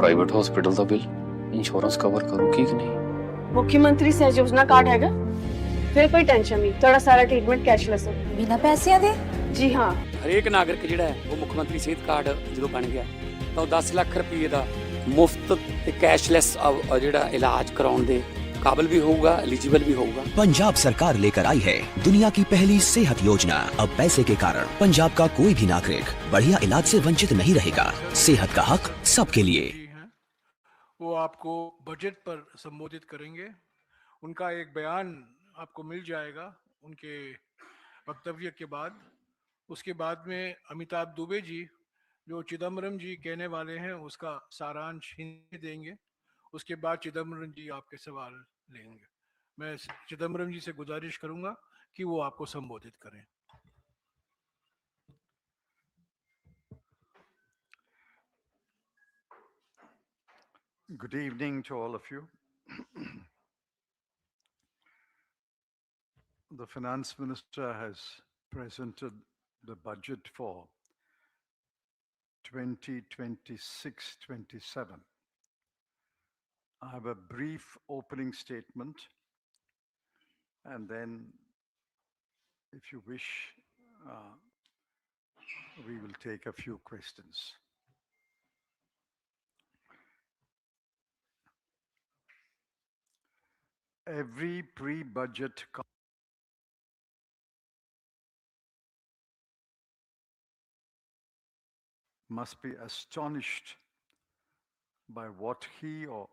Private hospital ਦਾ bill insurance cover ਕਰੂਗੀ ਕਿ ਨਹੀਂ? मुख्यमंत्री सहज योजना कार्ड हैगा, फिर कोई टेंशन नहीं, थोड़ा सारा ट्रीटमेंट कैशलेस है। बिना पैसिਆਂ ਦੇ? जी हाँ, ਹਰੇਕ ਨਾਗਰਿਕ ਜਿਹੜਾ ਹੈ ਉਹ ਮੁੱਖ ਮੰਤਰੀ ਸਿਹਤ ਕਾਰਡ ਜਦੋਂ ਬਣ ਗਿਆ ਤਾਂ ਉਹ 10 ਲੱਖ ਰੁਪਏ ਦਾ ਮੁਫਤ ਤੇ ਕੈਸ਼ਲੈਸ ਜਿਹੜਾ ਇਲਾਜ ਕਰਾਉਣ ਦੇ काबिल भी होगा, एलिजिबल भी होगा। पंजाब सरकार लेकर आई है दुनिया की पहली सेहत योजना। अब पैसे के कारण पंजाब का कोई भी नागरिक बढ़िया इलाज से वंचित नहीं रहेगा। सेहत का हक सबके लिए। वो आपको बजट पर संबोधित करेंगे। उनका एक बयान आपको मिल जाएगा उनके वक्तव्य के बाद। उसके बाद में अमिताभ दुबे जी जो चिदम्बरम जी कहने वाले हैं उसका सारांश हिंदी देंगे। उसके बाद चिदम्बरम जी आपके सवाल लेंगे। मैं चिदम्बरम जी से गुजारिश करूंगा कि वो आपको संबोधित करें। Good evening to all of you. The Finance Minister has presented the budget for 2026-27. I have a brief opening statement, and then, if you wish, we will take a few questions. Every pre-budget must be astonished by what he or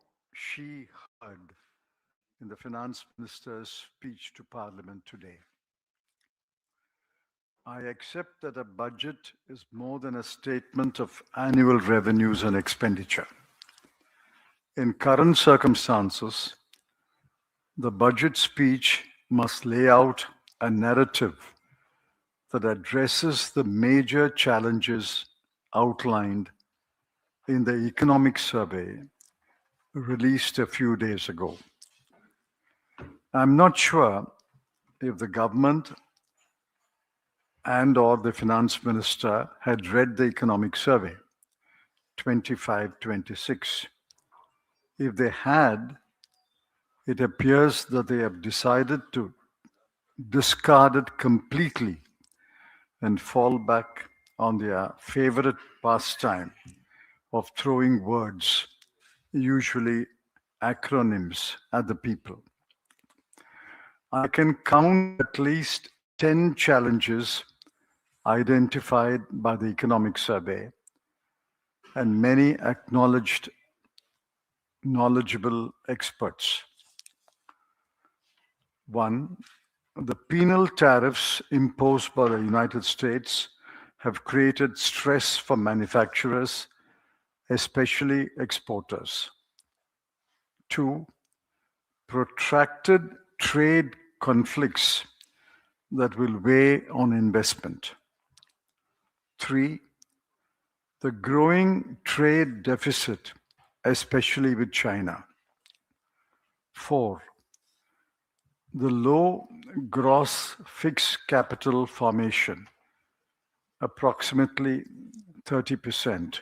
she heard in the Finance Minister's speech to Parliament today. I accept that a budget is more than a statement of annual revenues and expenditure. In current circumstances, the budget speech must lay out a narrative that addresses the major challenges outlined in the economic survey released a few days ago. I'm not sure if the government and or the finance minister had read the economic survey 25-26. If they had, it appears that they have decided to discard it completely and fall back on their favorite pastime of throwing words, usually acronyms, at the people. I can count at least 10 challenges identified by the economic survey and many acknowledged knowledgeable experts. 1. The penal tariffs imposed by the United States have created stress for manufacturers, especially exporters. 2. Protracted trade conflicts that will weigh on investment. 3. The growing trade deficit, especially with China. 4. The low gross fixed capital formation, approximately 30%,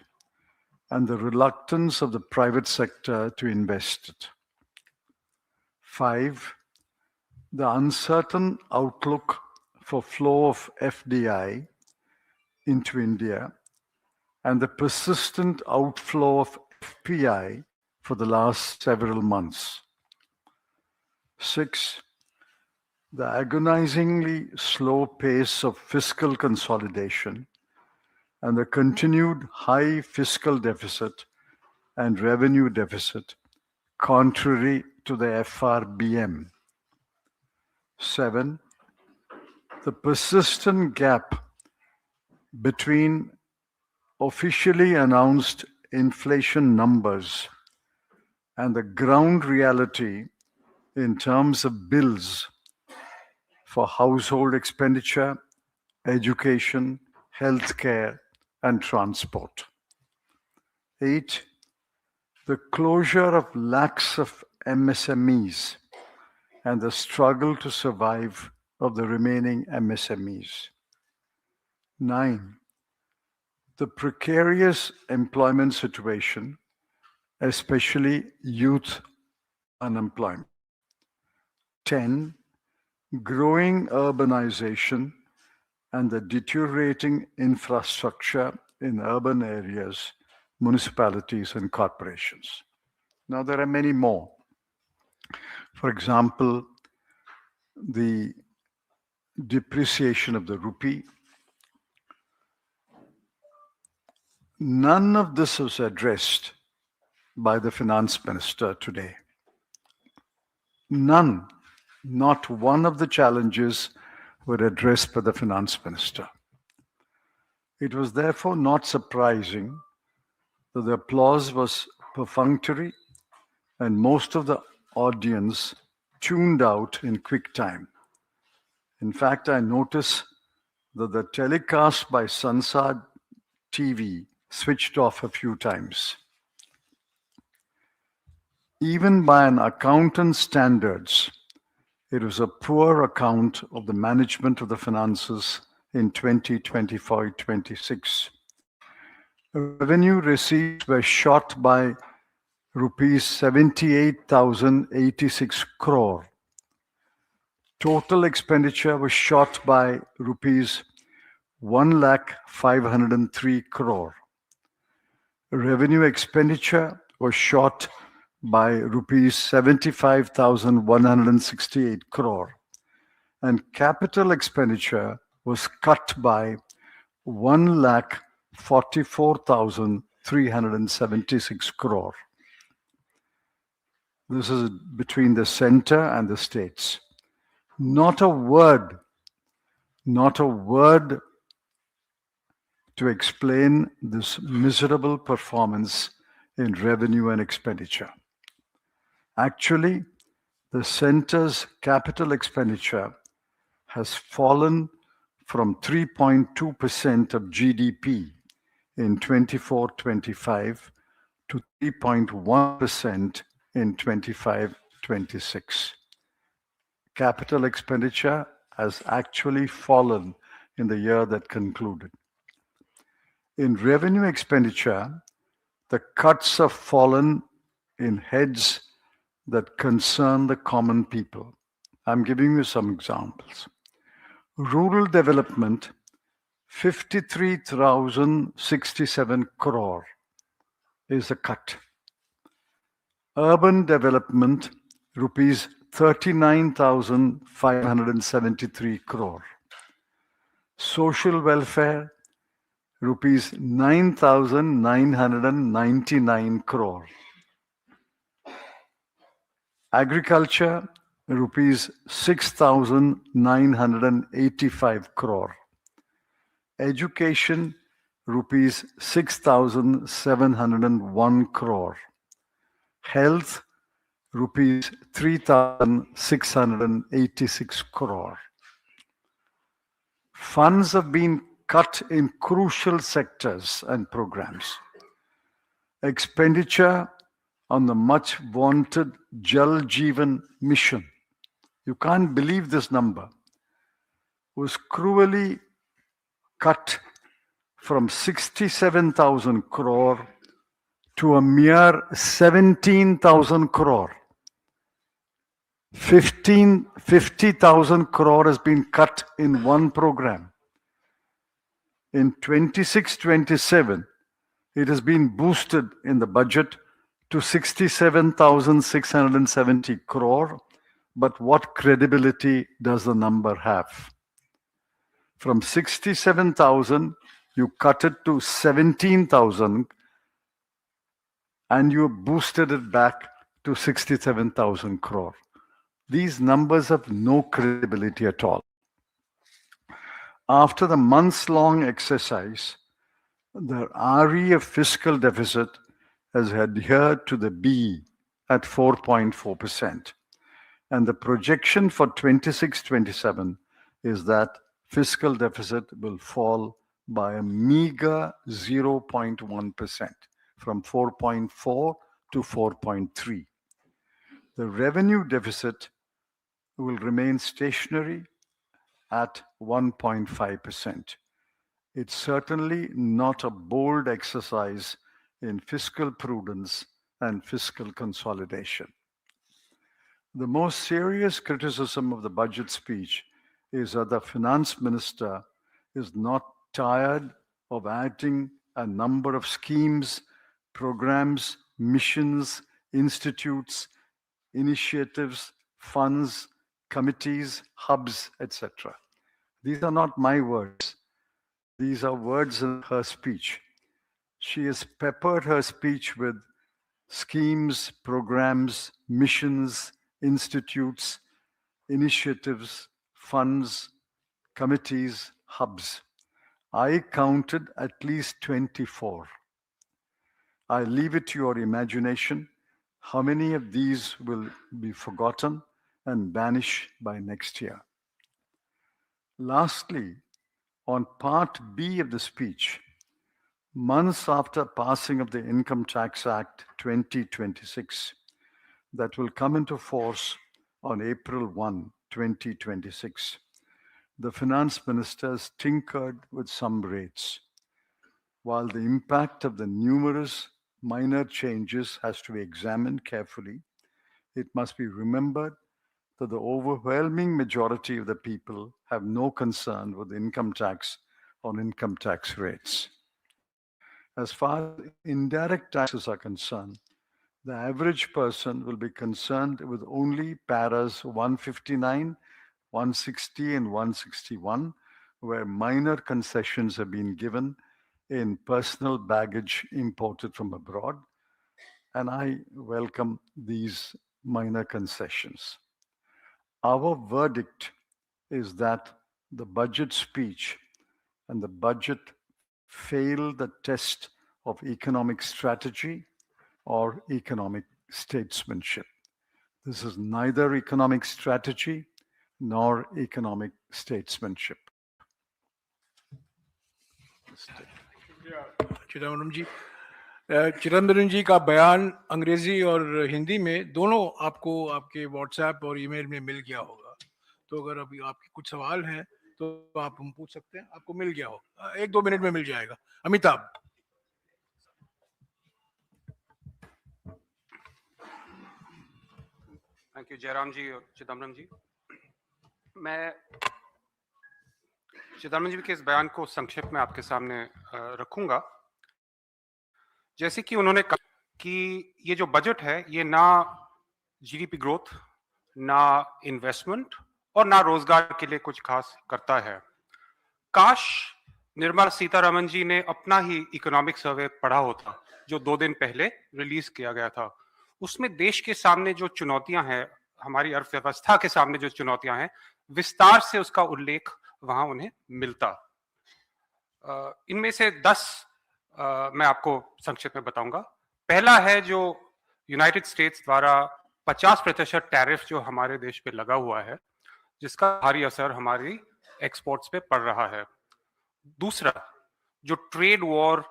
and the reluctance of the private sector to invest it. 5. The uncertain outlook for flow of FDI into India and the persistent outflow of FPI for the last several months. 6. The agonizingly slow pace of fiscal consolidation and the continued high fiscal deficit and revenue deficit, contrary to the FRBM. 7. The persistent gap between officially announced inflation numbers and the ground reality in terms of bills for household expenditure, education, healthcare, and transport. 8. The closure of lakhs of MSMEs and the struggle to survive of the remaining MSMEs. 9. The precarious employment situation especially youth unemployment. 10. Growing urbanization and the deteriorating infrastructure in urban areas, municipalities, and corporations. Now, there are many more. For example, the depreciation of the rupee. None of this was addressed by the finance minister today. None, not one of the challenges were addressed by the finance minister. It was therefore not surprising that the applause was perfunctory and most of the audience tuned out in quick time. In fact, I noticed that the telecast by Sansad TV switched off a few times. Even by an accountant's standards, it was a poor account of the management of the finances in 2025-26. Revenue receipts were shot by rupees 78,086 crore. Total expenditure was shot by rupees 1,503 crore. Revenue expenditure was shot by rupees 75,168 crore, and capital expenditure was cut by 1,44,376 crore. This is between the center and the states. Not a word to explain this miserable performance in revenue and expenditure. Actually, the center's capital expenditure has fallen from 3.2% of GDP in 24-25 to 3.1% in 25-26. Capital expenditure has actually fallen in the year that concluded. In revenue expenditure, the cuts have fallen in heads that concern the common people. I'm giving you some examples. Rural development, 53,067 crore is a cut. Urban development, rupees 39,573 crore. Social welfare, rupees 9,999 crore. Agriculture, rupees 6,985 crore. Education, rupees 6,701 crore. Health, rupees 3,686 crore. Funds have been cut in crucial sectors and programs. Expenditure on the much vaunted Jal Jeevan mission, you can't believe this number, was cruelly cut from 67,000 crore to a mere 17,000 crore. 50,000 crore has been cut in one program. In 26-27, it has been boosted in the budget to 67,670 crore, but what credibility does the number have? From 67,000, you cut it to 17,000, and you boosted it back to 67,000 crore. These numbers have no credibility at all. After the months-long exercise, the RE fiscal deficit has adhered to the BE at 4.4%. And the projection for 26-27 is that fiscal deficit will fall by a meager 0.1%, from 4.4 to 4.3. The revenue deficit will remain stationary at 1.5%. It's certainly not a bold exercise in fiscal prudence and fiscal consolidation. The most serious criticism of the budget speech is that the finance minister is not tired of adding a number of schemes, programs, missions, institutes, initiatives, funds, committees, hubs, etc. These are not my words. These are words in her speech. She has peppered her speech with schemes, programs, missions, institutes, initiatives, funds, committees, hubs. I counted at least 24. I leave it to your imagination how many of these will be forgotten and vanish by next year. Lastly, on part B of the speech, months after passing of the Income Tax Act 2026, that will come into force on April 1, 2026, the finance minister has tinkered with some rates. While the impact of the numerous minor changes has to be examined carefully, it must be remembered that the overwhelming majority of the people have no concern with income tax or income tax rates. As far as indirect taxes are concerned, the average person will be concerned with only paras 159, 160, and 161, where minor concessions have been given in personal baggage imported from abroad, and I welcome these minor concessions. Our verdict is that the budget speech and the budget failed the test of economic strategy or economic statesmanship. This is neither economic strategy nor economic statesmanship. Chidambaram जी, चिदम्बरम जी का बयान अंग्रेजी और हिंदी में दोनों आपको आपके WhatsApp और email में मिल गया होगा। तो अगर अभी आपके कुछ सवाल हैं तो आप हम पूछ सकते हैं, आपको मिल गया होगा, 1-2 मिनट में मिल जाएगा। अमिताभ। थैंक यू जयराम जी और चिदम्बरम जी। मैं चिदम्बरम जी के इस बयान को संक्षेप में आपके सामने रखूंगा। जैसे कि उन्होंने कहा कि ये जो बजट है ये ना जीडीपी ग्रोथ, ना इन्वेस्टमेंट और ना रोजगार के लिए कुछ खास करता है। काश निर्मला सीतारमन जी ने अपना ही इकोनॉमिक सर्वे पढ़ा होता जो 2 दिन पहले रिलीज किया गया था। उसमें देश के सामने जो चुनौतियां हैं, हमारी अर्थव्यवस्था के सामने जो चुनौतियां हैं, विस्तार से उसका उल्लेख वहां उन्हें मिलता। इनमें से 10 मैं आपको संक्षेप में बताऊंगा। पहला है जो यूनाइटेड स्टेट्स द्वारा 50% टैरिफ जो हमारे देश पे लगा हुआ है, जिसका भारी असर हमारी एक्सपोर्ट्स पे पड़ रहा है। दूसरा, जो ट्रेड वॉर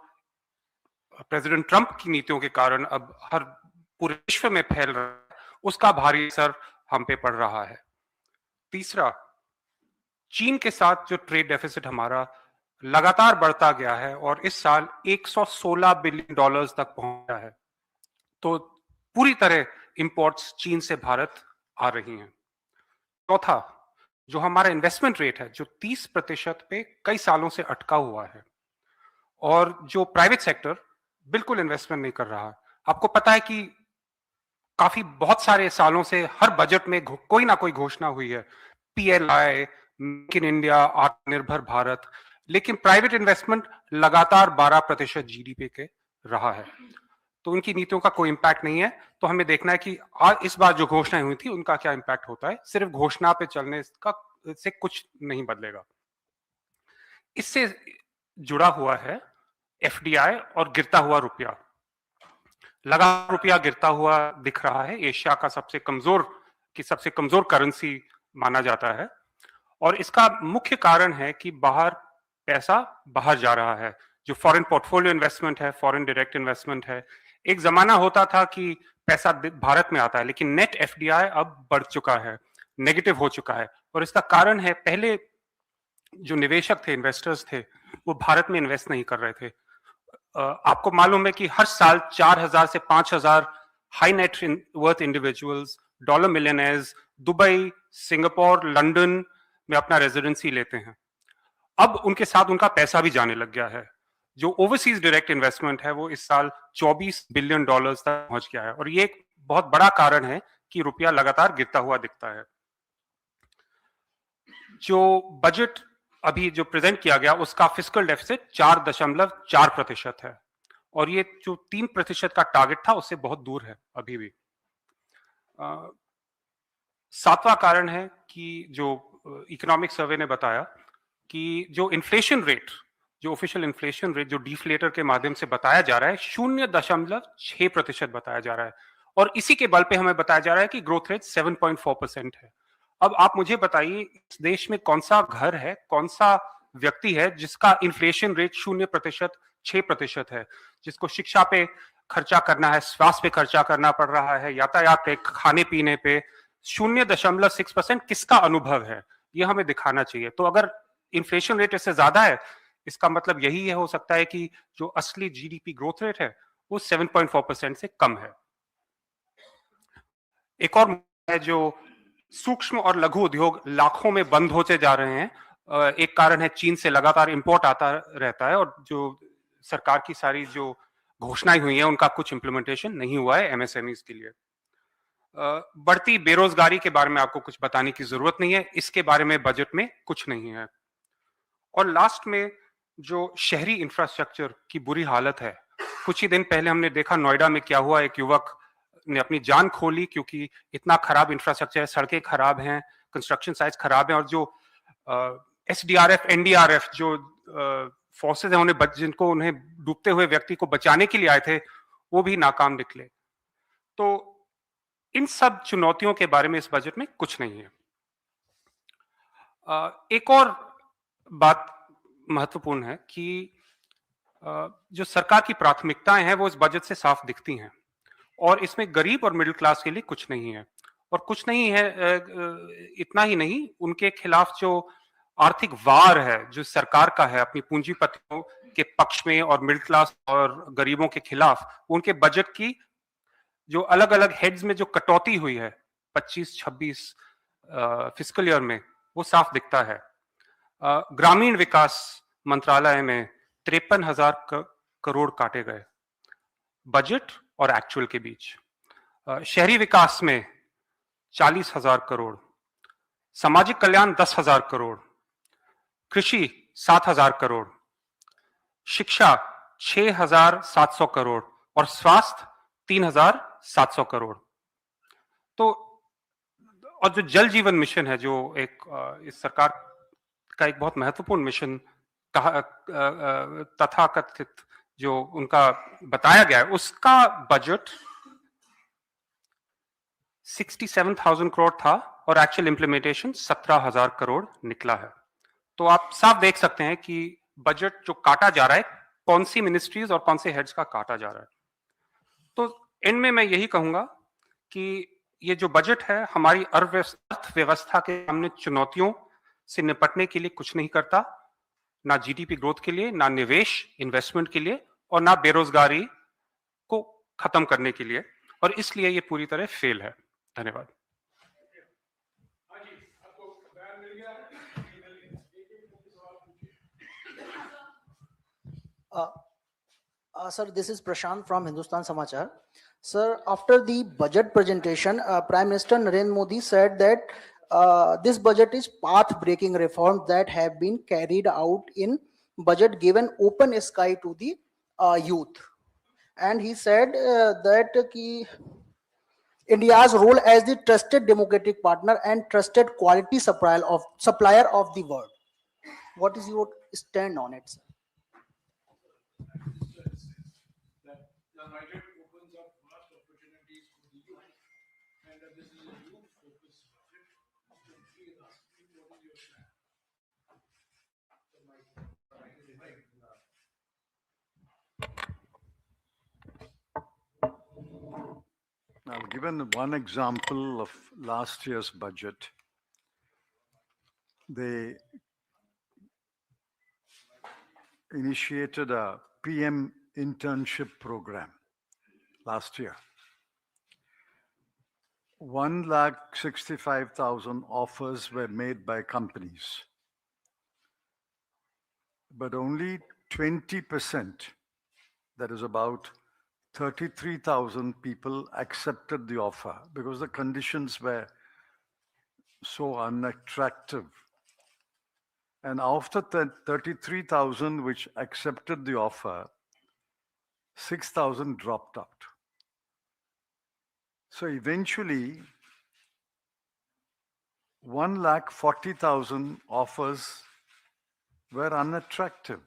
प्रेसिडेंट ट्रंप की नीतियों के कारण अब हर पूरे विश्व में फैल रहा है, उसका भारी असर हम पे पड़ रहा है। तीसरा, चीन के साथ जो ट्रेड डेफिसिट हमारा लगातार बढ़ता गया है और इस साल 116 बिलियन डॉलर्स तक पहुंचा है, तो पूरी तरह इंपोर्ट्स चीन से भारत आ रही हैं। चौथा, जो हमारा इन्वेस्टमेंट रेट है जो 30% पे कई सालों से अटका हुआ है और जो प्राइवेट सेक्टर बिल्कुल इन्वेस्टमेंट नहीं कर रहा है। आपको पता है कि काफी बहुत सारे सालों से हर बजट में कोई ना कोई घोषणा हुई है, पीएलआई, मेक इन इंडिया, आत्मनिर्भर भारत, लेकिन प्राइवेट इन्वेस्टमेंट लगातार 12% जीडीपी के रहा है। तो उनकी नीतियों का कोई इंपैक्ट नहीं है। तो हमें देखना है कि इस बार जो घोषणाएं हुई थी उनका क्या इंपैक्ट होता है। सिर्फ घोषणा पे चलने का से कुछ नहीं बदलेगा। इससे जुड़ा हुआ है एफडीआई और गिरता हुआ रुपया। लगातार रुपया गिरता हुआ दिख रहा है। एशिया का सबसे कमजोर करेंसी माना जाता है और इसका मुख्य कारण है कि पैसा बाहर जा रहा है। जो फॉरेन पोर्टफोलियो इन्वेस्टमेंट है, फॉरेन डायरेक्ट इन्वेस्टमेंट है, एक जमाना होता था कि पैसा भारत में आता है, लेकिन नेट एफडीआई अब बढ़ चुका है, नेगेटिव हो चुका है। और इसका कारण है, पहले जो निवेशक थे, इन्वेस्टर्स थे, वो भारत में इन्वेस्ट नहीं कर रहे थे। आपको मालूम है कि हर साल 4,000 से 5,000 high net worth individuals, dollar millionaires Dubai, Singapore, London में अपना रेजिडेंसी लेते हैं। अब उनके साथ उनका पैसा भी जाने लग गया है। जो ओवरसीज डायरेक्ट इन्वेस्टमेंट है वो इस साल 24 बिलियन डॉलर्स तक पहुंच गया है और ये एक बहुत बड़ा कारण है कि रुपया लगातार गिरता हुआ दिखता है। जो बजट अभी जो प्रेजेंट किया गया उसका फिस्कल डेफिसिट 4.4% है और ये जो 3% का टारगेट था उससे बहुत दूर है अभी भी। सातवां कारण है कि जो इकोनॉमिक सर्वे ने बताया कि जो इन्फ्लेशन रेट, जो ऑफिशियल इन्फ्लेशन रेट जो डिफ्लेटर के माध्यम से बताया जा रहा है 0.6% बताया जा रहा है और इसी के बल पे हमें बताया जा रहा है कि ग्रोथ रेट 7.4% है। अब आप मुझे बताइए इस देश में कौन सा घर है, कौन सा व्यक्ति है जिसका इन्फ्लेशन रेट 0.6% है, जिसको शिक्षा पे खर्चा करना है, स्वास्थ्य पे खर्चा करना पड़ रहा है, यातायात पे, खाने पीने पे 0.6% किसका अनुभव है, ये हमें दिखाना चाहिए। तो अगर इन्फ्लेशन रेट इससे ज्यादा है इसका मतलब यही है, हो सकता है कि जो असली जीडीपी ग्रोथ रेट है वो 7.4% से कम है। एक और है जो सूक्ष्म और लघु उद्योग लाखों में बंद होते जा रहे हैं। एक कारण है चीन से लगातार इंपोर्ट आता रहता है और जो सरकार की सारी जो घोषणाएं हुई हैं उनका कुछ इंप्लीमेंटेशन नहीं हुआ है एमएसएमईज के लिए। बढ़ती बेरोजगारी के बारे में आपको कुछ बताने की जरूरत नहीं है, इसके बारे में बजट में कुछ नहीं है। और लास्ट में जो शहरी इंफ्रास्ट्रक्चर की बुरी हालत है, कुछ ही दिन पहले हमने देखा नोएडा में क्या हुआ, एक युवक ने अपनी जान खोली क्योंकि इतना खराब इंफ्रास्ट्रक्चर है, सड़कें खराब हैं, कंस्ट्रक्शन साइट्स खराब हैं और जो एसडीआरएफ एनडीआरएफ जो फोर्सेज हैं जिनको उन्हें डूबते हुए व्यक्ति को बचाने के लिए आए थे वो भी नाकाम निकले। तो इन सब चुनौतियों के बारे में इस बजट में कुछ नहीं है। एक और बात महत्वपूर्ण है कि जो सरकार की प्राथमिकताएं हैं वो इस बजट से साफ दिखती हैं और इसमें गरीब और मिडिल क्लास के लिए कुछ नहीं है। और कुछ नहीं है इतना ही नहीं, उनके खिलाफ जो आर्थिक वार है जो सरकार का है अपनी पूंजीपतियों के पक्ष में और मिडिल क्लास और गरीबों के खिलाफ, उनके बजट की जो अलग अलग हेड्स में जो कटौती हुई है 25-26 फिस्कल ईयर में वो साफ दिखता है। ग्रामीण विकास मंत्रालय में 53,000 करोड़ काटे गए बजट और एक्चुअल के बीच। शहरी विकास में 40,000 करोड़, सामाजिक कल्याण 10,000 करोड़, कृषि 7,000 करोड़, शिक्षा 6,700 करोड़ और स्वास्थ्य 3,700 करोड़। तो और जो जल जीवन मिशन है जो एक इस सरकार का एक बहुत महत्वपूर्ण मिशन तथाकथित जो उनका बताया गया है उसका बजट 67,000 करोड़ था और एक्चुअल इंप्लीमेंटेशन 17,000 करोड़ निकला है। तो आप साफ देख सकते हैं कि बजट जो काटा जा रहा है कौन सी मिनिस्ट्रीज और कौन से हेड्स का काटा जा रहा है। तो इनमें मैं यही कहूंगा कि ये जो बजट है हमारी अर्थव्यवस्था के सामने चुनौतियों से निपटने के लिए कुछ नहीं करता, ना जीडीपी ग्रोथ के लिए, ना निवेश इन्वेस्टमेंट के लिए और ना बेरोजगारी को खत्म करने के लिए, और इसलिए ये पूरी तरह फेल है। धन्यवाद। Sir, this is Prashant from Hindustan Samachar. Sir, after the budget presentation, Prime Minister Narendra Modi said that this budget is path-breaking reforms that have been carried out in budget, given open sky to the youth. And he said that India's role as the trusted democratic partner and trusted quality supplier of the world. What is your stand on it, sir? The budget opens up vast opportunities for the youth, and this is a youth-focused budget. Please ask me, what is your stand? Now, given one example of last year's budget, they initiated a PM internship program last year. 1,65,000 offers were made by companies, but only 20%, that is about 33,000 people, accepted the offer because the conditions were so unattractive. And after 33,000 which accepted the offer, 6,000 dropped out. So eventually, 1,40,000 offers were unattractive.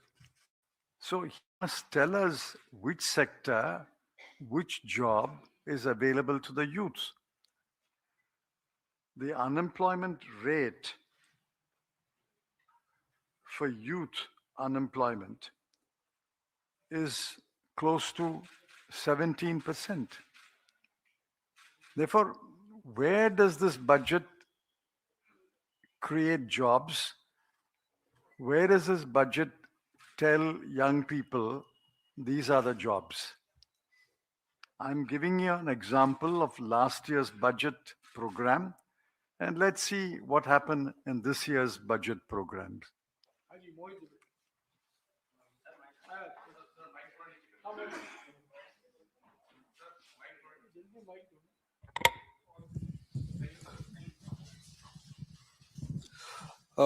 So he must tell us which sector, which job is available to the youth. The unemployment rate for youth unemployment is close to 17%. Therefore, where does this budget create jobs? Where does this budget tell young people these are the jobs? I'm giving you an example of last year's budget program, and let's see what happened in this year's budget programs.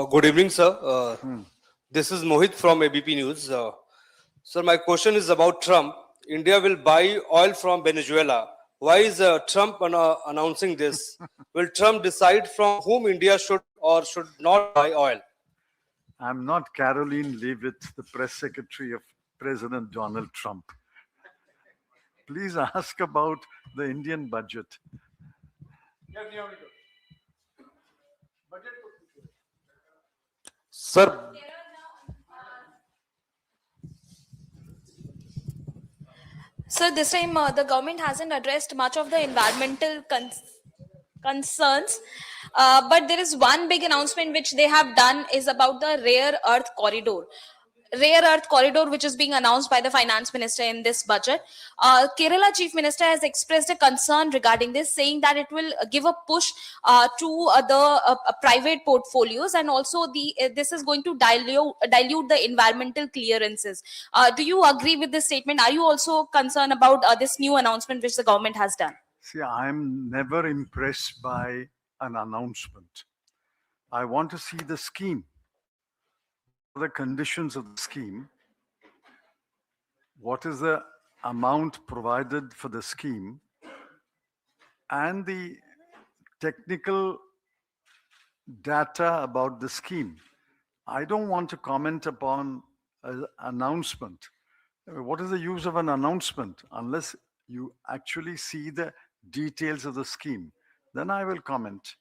Good evening, sir. This is Mohit from ABP News. Sir, my question is about Trump. India will buy oil from Venezuela. Why is Trump announcing this? Will Trump decide from whom India should or should not buy oil? I'm not Caroline Leavitt, the press secretary of President Donald Trump. Please ask about the Indian budget. Sir, So this time the government hasn't addressed much of the environmental concerns, but there is one big announcement which they have done is about the rare earth corridor. Rare earth corridor, which is being announced by the finance minister in this budget. Kerala chief minister has expressed a concern regarding this, saying that it will give a push to the private portfolios, and also this is going to dilute the environmental clearances. Do you agree with this statement? Are you also concerned about this new announcement which the government has done? See, I'm never impressed by an announcement. I want to see the scheme, the conditions of the scheme, what is the amount provided for the scheme, and the technical data about the scheme. I don't want to comment upon an announcement. What is the use of an announcement unless you actually see the details of the scheme? Then I will comment.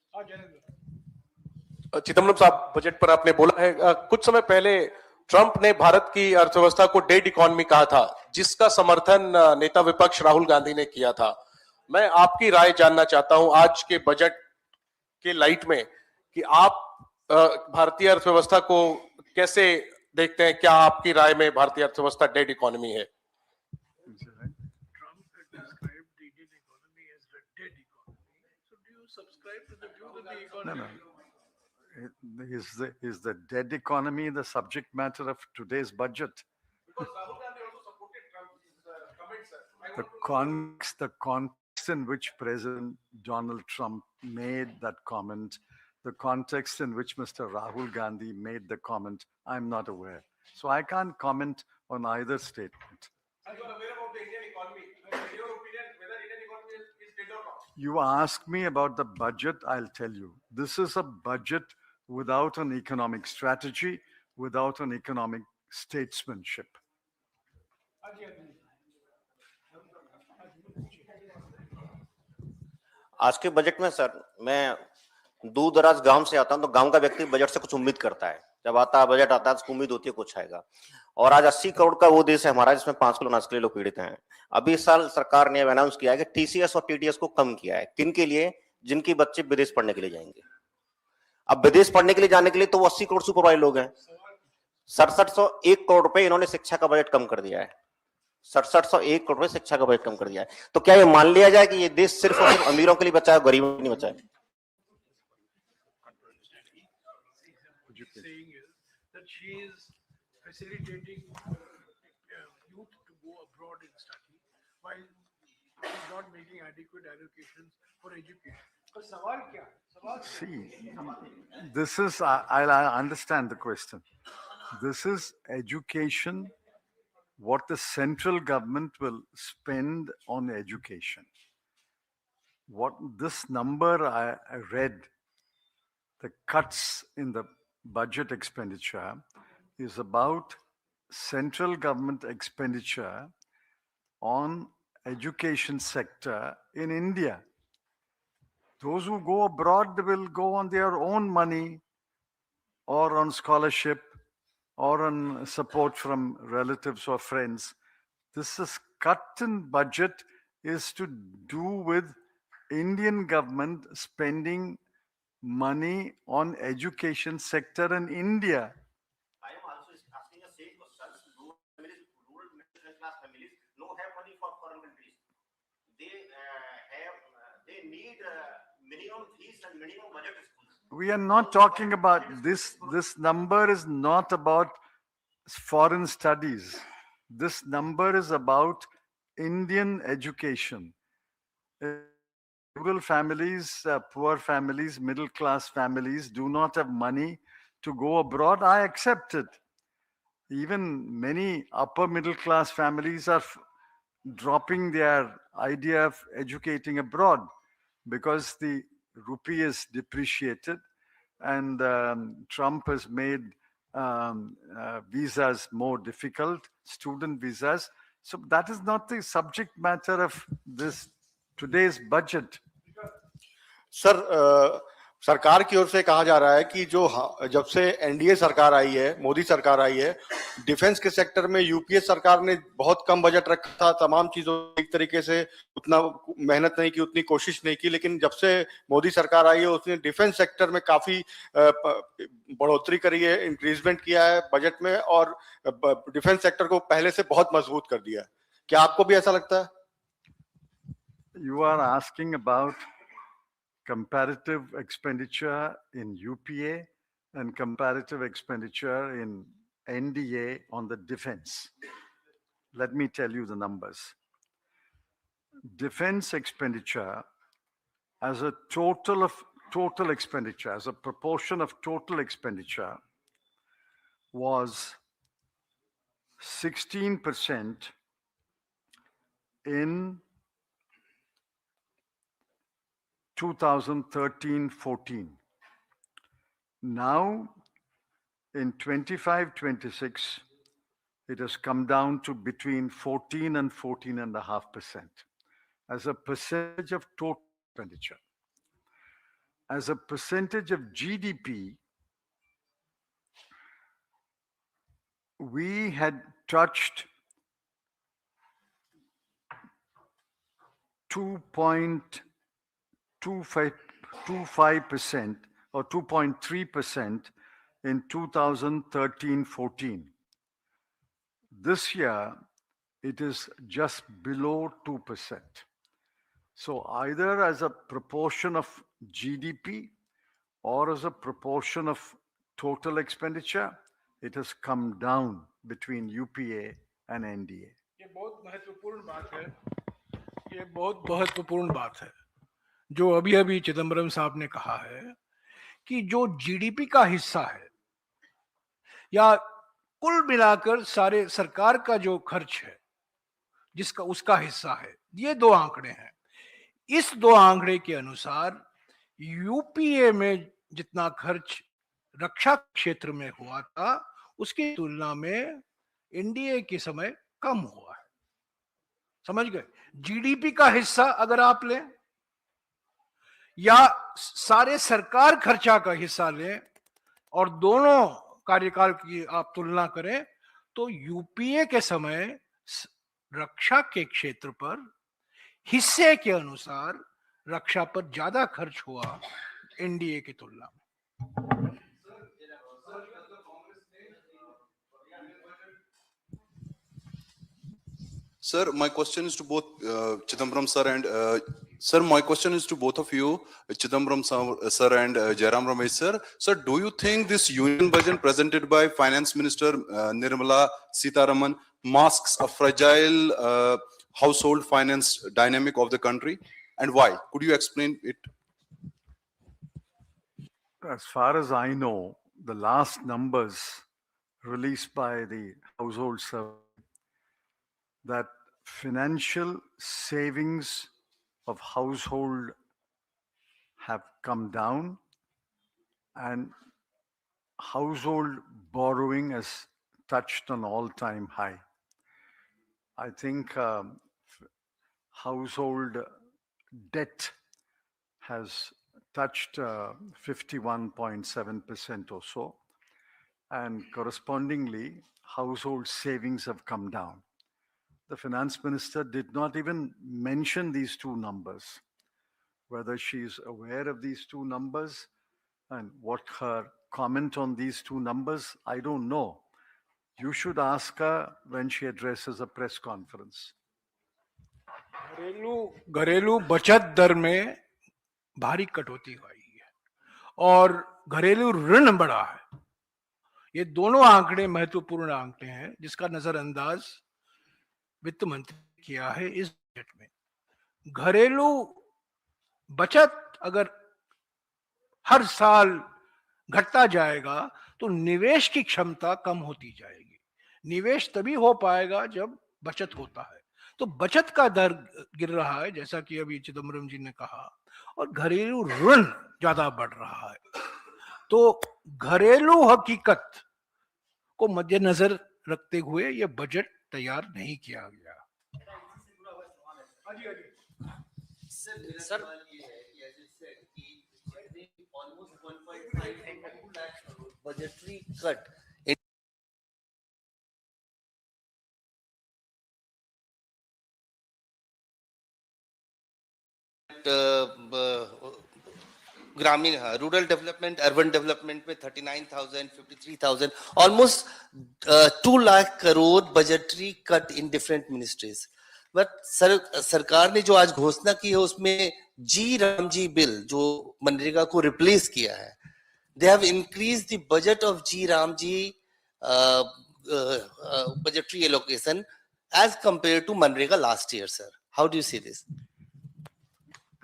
Chidambaram साहब, budget पर आपने बोला है, कुछ समय पहले Trump ने भारत की अर्थव्यवस्था को डेड इकोनॉमी कहा था, जिसका समर्थन नेता विपक्ष राहुल गांधी ने किया था। मैं आपकी राय जानना चाहता हूं आज के बजट के लाइट में कि आप भारतीय अर्थव्यवस्था को कैसे देखते हैं? क्या आपकी राय में भारतीय अर्थव्यवस्था डेड इकोनॉमी है? No. Is the dead economy the subject matter of today's budget? The context in which President Donald Trump made that comment, the context in which Mr. Rahul Gandhi made the comment, I'm not aware. So I can't comment on either statement. Are you aware about the Indian economy? In your opinion, whether Indian economy is dead or not? You ask me about the budget, I'll tell you. This is a budget without an economic strategy, without an economic statesmanship. आज के budget में sir, मैं दूर दराज गांव से आता हूं, तो गांव का व्यक्ति बजट से कुछ उम्मीद करता है। जब बजट आता है तो उम्मीद होती है कुछ आएगा। और आज 80 करोड़ का वो देश है हमारा जिसमें 5 किलो अनाज के लिए लोग पीड़ित हैं। अभी इस साल सरकार ने अनाउंस किया है कि टीसीएस और टीडीएस को कम किया है। किन के लिए? जिनके बच्चे विदेश पढ़ने के लिए जाएंगे। अब विदेश पढ़ने के लिए जाने के लिए तो वो 80 करोड़ सुपर वाले लोग हैं। 6701 करोड़ रुपए इन्होंने शिक्षा का बजट कम कर दिया है। 6701 करोड़ रुपए शिक्षा का बजट कम कर दिया है। तो क्या ये मान लिया जाए कि ये देश सिर्फ और सिर्फ अमीरों के लिए बचा है, गरीबों के लिए नहीं बचा है? saying is that she is facilitating youth to go abroad and study while she is not making adequate allocations for education. तो सवाल क्या है? सवाल See, this is, I understand the question. This is education, what the central government will spend on education. What this number I read, the cuts in the budget expenditure is about central government expenditure on education sector in India. Those who go abroad will go on their own money or on scholarship or on support from relatives or friends. This is cut in budget is to do with Indian government spending money on education sector in India. I am also asking the same questions. Rural middle class families no have money for foreign countries. They need minimum fees and minimum budget schools. We are not talking about this. This number is not about foreign studies. This number is about Indian education. Rural families, poor families, middle class families do not have money to go abroad. I accept it. Even many upper middle class families are dropping their idea of educating abroad because the rupee is depreciated and Trump has made visas more difficult, student visas. So that is not the subject matter of this today's budget. Sir सरकार की ओर से कहा जा रहा है कि जो जब से एनडीए सरकार आई है, मोदी सरकार आई है, डिफेंस के सेक्टर में यूपीए सरकार ने बहुत कम बजट रखा था, तमाम चीजों एक तरीके से उतना मेहनत नहीं की, उतनी कोशिश नहीं की, लेकिन जब से मोदी सरकार आई है उसने डिफेंस सेक्टर में काफी बढ़ोतरी करी है, इंक्रीजमेंट किया है बजट में और डिफेंस सेक्टर को पहले से बहुत मजबूत कर दिया है। क्या आपको भी ऐसा लगता है? You are asking about comparative expenditure in UPA and comparative expenditure in NDA on the defense. Let me tell you the numbers. Defense expenditure as a total expenditure, as a proportion of total expenditure was 16% in 2013-14. Now, in 25-26, it has come down to between 14 and 14.5% as a percentage of total expenditure. As a percentage of GDP, we had touched 2.25% or 2.3% in 2013-14. This year, it is just below 2%. So either as a proportion of GDP or as a proportion of total expenditure, it has come down between UPA and NDA. ये बहुत महत्वपूर्ण बात है, ये बहुत महत्वपूर्ण बात है जो अभी अभी चिदम्बरम साहब ने कहा है कि जो जीडीपी का हिस्सा है या कुल मिलाकर सारे सरकार का जो खर्च है जिसका उसका हिस्सा है, ये दो आंकड़े हैं। इस दो आंकड़े के अनुसार यूपीए में जितना खर्च रक्षा क्षेत्र में हुआ था उसकी तुलना में एनडीए के समय कम हुआ है। समझ गए? जीडीपी का हिस्सा अगर आप लें या सारे सरकार खर्चा का हिस्सा लें और दोनों कार्यकाल की आप तुलना करें तो यूपीए के समय रक्षा के क्षेत्र पर हिस्से के अनुसार रक्षा पर ज्यादा खर्च हुआ एनडीए की तुलना में। Sir, my question is to both Chidambaram sir and sir. My question is to both of you, Chidambaram sir and Jairam Ramesh sir. Sir, do you think this union budget presented by Finance Minister Nirmala Sitharaman masks a fragile household finance dynamic of the country, and why? Could you explain it? As far as I know, the last numbers released by the household survey, that financial savings of household have come down and household borrowing has touched an all-time high. I think household debt has touched 51.7% or so, and correspondingly, household savings have come down. The finance minister did not even mention these two numbers. Whether she's aware of these two numbers and what her comment on these two numbers, I don't know. You should ask her when she addresses a press conference. घरेलू बचत दर में भारी कटौती हुई है और घरेलू ऋण बढ़ा है। ये दोनों आंकड़े महत्वपूर्ण आंकड़े हैं जिसका नजरअंदाज वित्त मंत्री किया है इस बजट में। घरेलू बचत अगर हर साल घटता जाएगा तो निवेश की क्षमता कम होती जाएगी। निवेश तभी हो पाएगा जब बचत होता है। तो बचत का दर गिर रहा है जैसा कि अभी चिदम्बरम जी ने कहा, और घरेलू ऋण ज्यादा बढ़ रहा है। तो घरेलू हकीकत को मद्देनजर रखते हुए यह बजट तैयार नहीं किया गया। सर budgetary cut ग्रामीण रूरल डेवलपमेंट अर्बन डेवलपमेंट में 39,000 53,000 almost 2 lakh crore budgetary cut in different ministries. But सरकार ने जो आज घोषणा की है उसमें जी राम जी बिल जो मनरेगा को रिप्लेस किया है, they have increased the budget of G Ramji budgetary allocation as compared to Manrega last year, sir. How do you see this?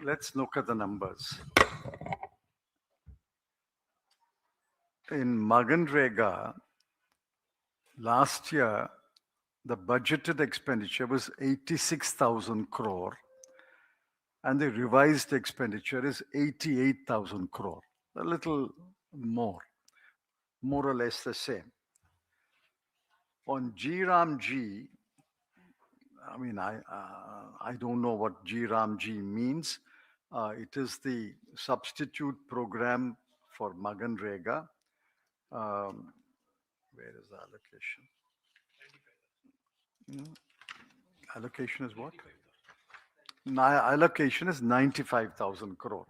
Let's look at the numbers. In Maganrega, last year, the budgeted expenditure was 86,000 crore and the revised expenditure is 88,000 crore, a little more or less the same. On G Ram G, I mean, I don't know what G Ram G means. It is the substitute program for Maganrega. Where is the allocation? Allocation is what? Allocation is 95,000 crore.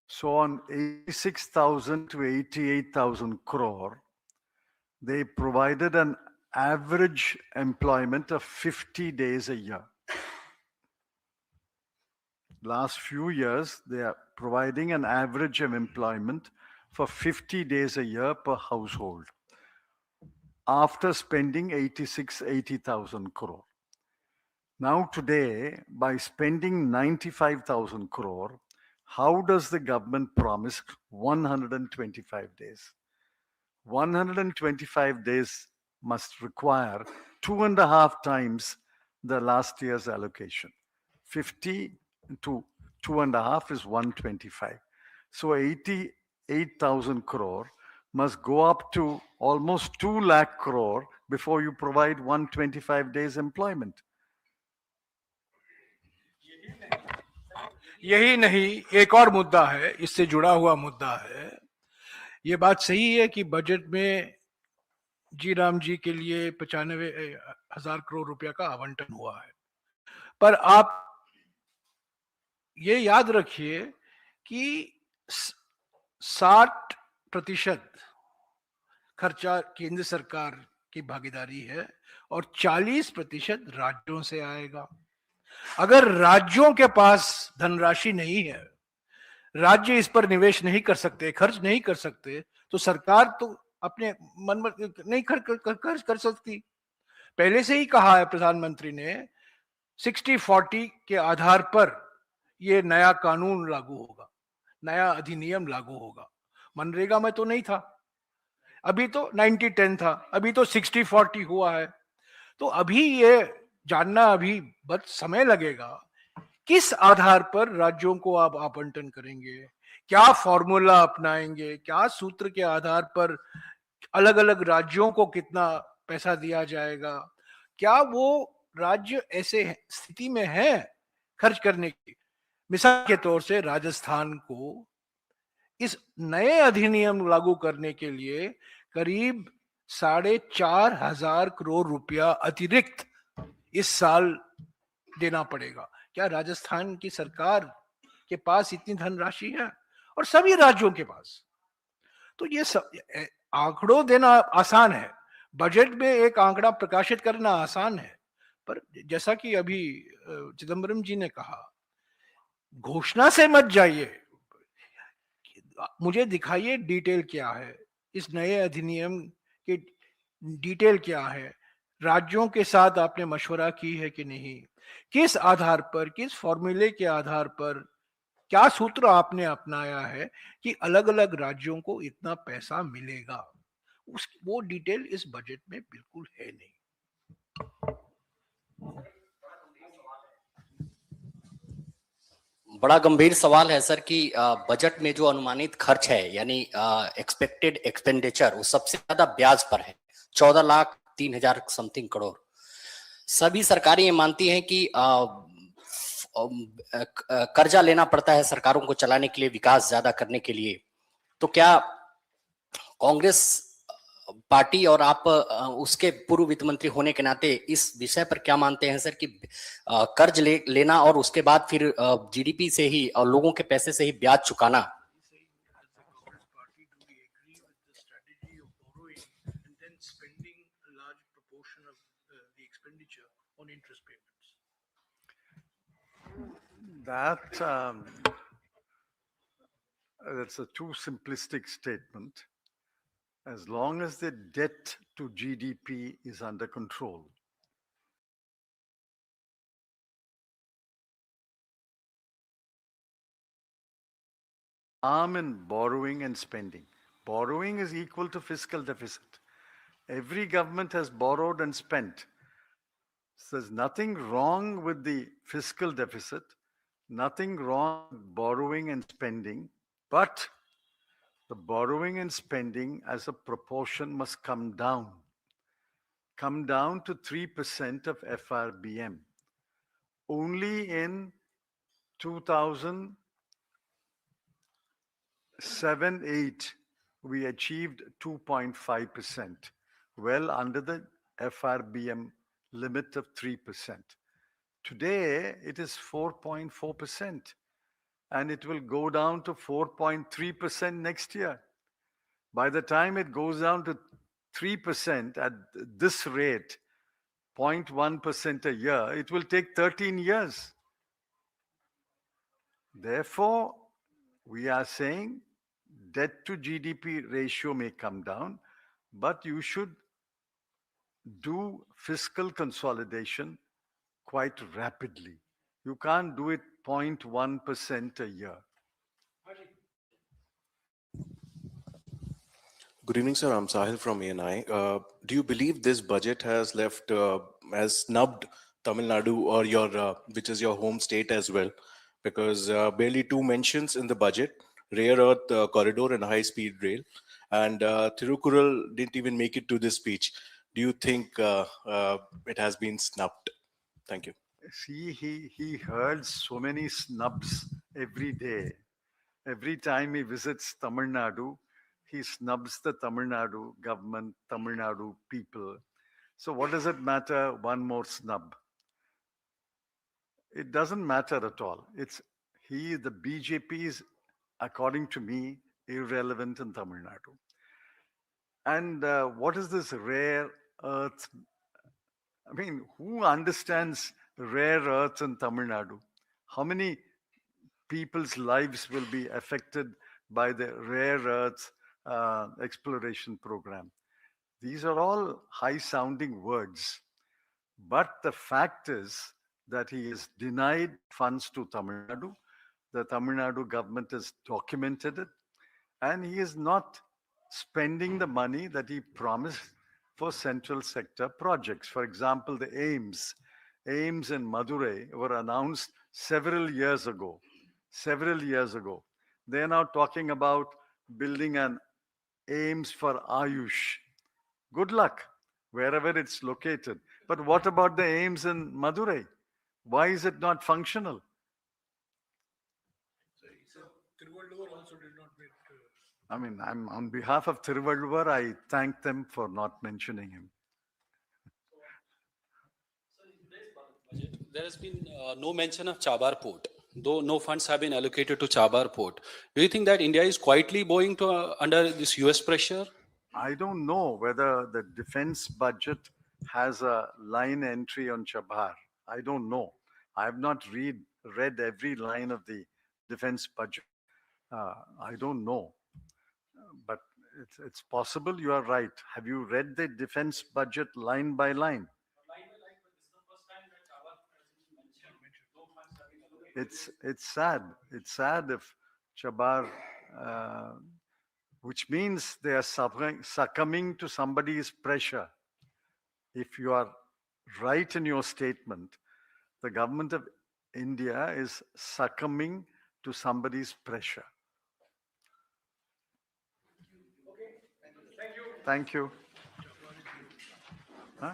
So on 86,000 to 88,000 crore, they provided an average employment of 50 days a year. Last few years, they are providing an average of employment for 50 days a year per household after spending 80,000 crore. Now today, by spending 95,000 crore, how does the government promise 125 days? 125 days must require 2.5 times the last year's allocation. 50 to 2.5 is 125. So 88,000 crore must go up to almost 2 lakh crore before you provide 125 days employment. यही नहीं, एक और मुद्दा है, इससे जुड़ा हुआ मुद्दा है। ये बात सही है कि बजट में जी राम जी के लिए 95,000 करोड़ रुपया का आवंटन हुआ है, पर आप ये याद रखिए कि 60% खर्चा केंद्र सरकार की भागीदारी है और 40% राज्यों से आएगा। अगर राज्यों के पास धनराशि नहीं है, राज्य इस पर निवेश नहीं कर सकते, खर्च नहीं कर सकते, तो सरकार तो अपने मन में नहीं खर्च कर सकती। पहले से ही कहा है प्रधानमंत्री ने, 60-40 के आधार पर ये नया कानून लागू होगा, नया अधिनियम लागू होगा। मनरेगा में तो नहीं था, अभी तो 90-10 था, अभी तो 60-40 हुआ है। तो अभी ये जानना अभी बहुत समय लगेगा, किस आधार पर राज्यों को आप आवंटन करेंगे, क्या फॉर्मूला अपनाएंगे, क्या सूत्र के आधार पर अलग अलग राज्यों को कितना पैसा दिया जाएगा, क्या वो राज्य ऐसे स्थिति में है खर्च करने की। मिसाल के तौर से राजस्थान को इस नए अधिनियम लागू करने के लिए करीब 4,500 करोड़ रुपया अतिरिक्त इस साल देना पड़ेगा। क्या राजस्थान की सरकार के पास इतनी धनराशि है? और सभी राज्यों के पास। तो ये सब आंकड़ों देना आसान है, बजट में एक आंकड़ा प्रकाशित करना आसान है, पर जैसा कि अभी चिदम्बरम जी ने कहा, घोषणा से मत जाइए, मुझे दिखाइए डिटेल क्या है, इस नए अधिनियम के डिटेल क्या है, राज्यों के साथ आपने मशवरा की है कि नहीं, किस आधार पर, किस फॉर्मूले के आधार पर, क्या सूत्र आपने अपनाया है कि अलग अलग राज्यों को इतना पैसा मिलेगा, वो डिटेल इस बजट में बिल्कुल है नहीं। बड़ा गंभीर सवाल है सर कि बजट में जो अनुमानित खर्च है यानी एक्सपेक्टेड एक्सपेंडिचर वो सबसे ज्यादा ब्याज पर है, 14,03,000 समथिंग करोड़। सभी सरकारें ये मानती हैं कि कर्जा लेना पड़ता है सरकारों को चलाने के लिए, विकास ज्यादा करने के लिए। तो क्या कांग्रेस पार्टी और आप उसके पूर्व वित्त मंत्री होने के नाते इस विषय पर क्या मानते हैं सर कि कर्ज लेना और उसके बाद फिर जीडीपी से ही और लोगों के पैसे से ही ब्याज चुकाना? That's a too simplistic statement. As long as the debt to GDP is under control, harm in borrowing and spending. Borrowing is equal to fiscal deficit. Every government has borrowed and spent. So there's nothing wrong with the fiscal deficit, nothing wrong with borrowing and spending, but the borrowing and spending as a proportion must come down to 3% of FRBM. Only in 2007-8, we achieved 2.5%, well under the FRBM limit of 3%. Today, it is 4.4%, and it will go down to 4.3% next year. By the time it goes down to 3% at this rate, 0.1% a year, it will take 13 years. Therefore, we are saying debt to GDP ratio may come down, but you should do fiscal consolidation quite rapidly. You can't do it 0.1% a year. Good evening, sir. I'm Sahil from ANI. Do you believe this budget has left, has snubbed Tamil Nadu or your, which is your home state as well? Because barely 2 mentions in the budget, rare earth corridor and high-speed rail, and Thirukural didn't even make it to this speech. Do you think it has been snubbed? Thank you. See, he heard so many snubs every day. Every time he visits Tamil Nadu, he snubs the Tamil Nadu government, Tamil Nadu people. So what does it matter, one more snub? It doesn't matter at all. The BJP is, according to me, irrelevant in Tamil Nadu. And what is this rare earth I mean, who understands rare earths in Tamil Nadu? How many people's lives will be affected by the rare earths exploration program? These are all high sounding words. But the fact is that he is denied funds to Tamil Nadu. The Tamil Nadu government has documented it. And he is not spending the money that he promised for central sector projects. For example, the AIMS. AIMS in Madurai were announced several years ago. Several years ago. They are now talking about building an AIMS for Ayush. Good luck, wherever it's located. But what about the AIMS in Madurai? Why is it not functional? Tiruvallur also did not make. I mean, I'm on behalf of Tiruvallur, I thank them for not mentioning him. There has been no mention of Chabar port, though no funds have been allocated to Chabar port. Do you think that India is quietly bowing to under this US pressure? I don't know whether the defense budget has a line entry on Chabar. I don't know. I have not read every line of the defense budget. I don't know. But it's possible you are right. Have you read the defense budget line by line? It's sad. It's sad if Chabar, which means they are succumbing to somebody's pressure. If you are right in your statement, the government of India is succumbing to somebody's pressure. Thank you. Huh?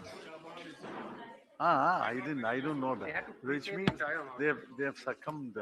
I don't know that. Which means they have succumbed.